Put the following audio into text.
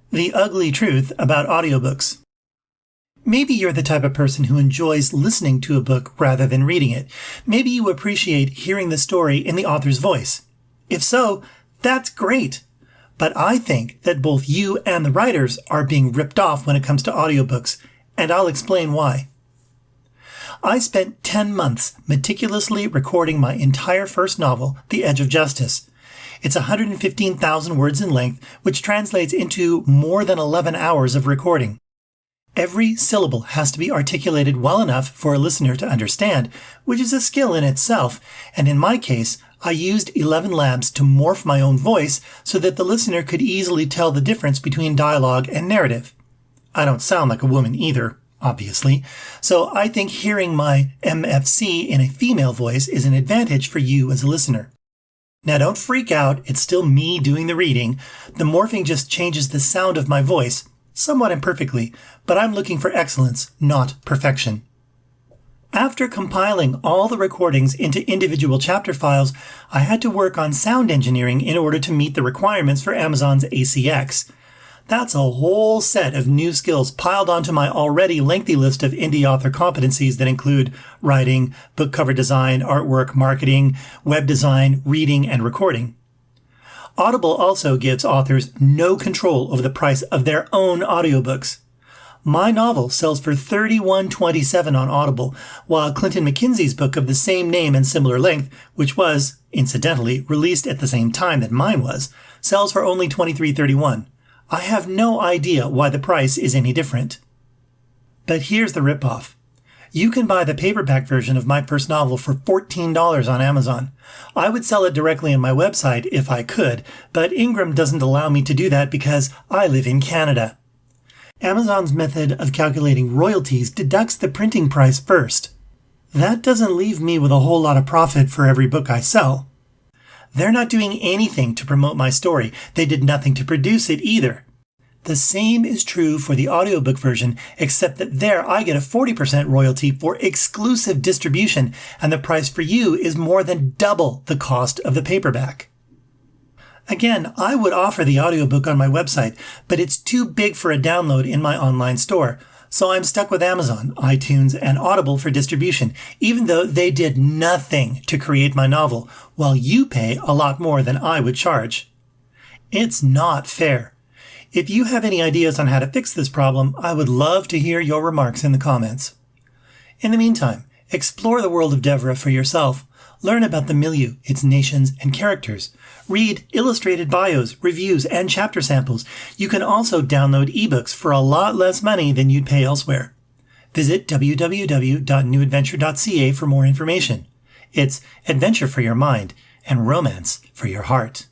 The ugly truth about audiobooks. Maybe you're the type of person who enjoys listening to a book rather than reading it. Maybe you appreciate hearing the story in the author's voice. If so, that's great. But I think that both you and the writers are being ripped off when it comes to audiobooks, and I'll explain why. I spent 10 months meticulously recording my entire first novel, The Edge of Justice. It's 115,000 words in length, which translates into more than 11 hours of recording. Every syllable has to be articulated well enough for a listener to understand, which is a skill in itself, and in my case, I used 11 labs to morph my own voice so that the listener could easily tell the difference between dialogue and narrative. I don't sound like a woman either, obviously, so I think hearing my MFC in a female voice is an advantage for you as a listener. Now don't freak out, it's still me doing the reading. The morphing just changes the sound of my voice, somewhat imperfectly, but I'm looking for excellence, not perfection. After compiling all the recordings into individual chapter files, I had to work on sound engineering in order to meet the requirements for Amazon's ACX. That's a whole set of new skills piled onto my already lengthy list of indie author competencies that include writing, book cover design, artwork, marketing, web design, reading, and recording. Audible also gives authors no control over the price of their own audiobooks. My novel sells for $31.27 on Audible, while Clinton McKinsey's book of the same name and similar length, which was, incidentally, released at the same time that mine was, sells for only $23.31. I have no idea why the price is any different. But here's the ripoff. You can buy the paperback version of my first novel for $14 on Amazon. I would sell it directly on my website if I could, but Ingram doesn't allow me to do that because I live in Canada. Amazon's method of calculating royalties deducts the printing price first. That doesn't leave me with a whole lot of profit for every book I sell. They're not doing anything to promote my story. They did nothing to produce it either. The same is true for the audiobook version, except that there I get a 40% royalty for exclusive distribution, and the price for you is more than double the cost of the paperback. Again, I would offer the audiobook on my website, but it's too big for a download in my online store, so I'm stuck with Amazon, iTunes, and Audible for distribution, even though they did nothing to create my novel, while you pay a lot more than I would charge. It's not fair. If you have any ideas on how to fix this problem, I would love to hear your remarks in the comments. In the meantime, explore the world of Devra for yourself. Learn about the milieu, its nations, and characters. Read illustrated bios, reviews, and chapter samples. You can also download ebooks for a lot less money than you'd pay elsewhere. Visit www.newadventure.ca for more information. It's adventure for your mind and romance for your heart.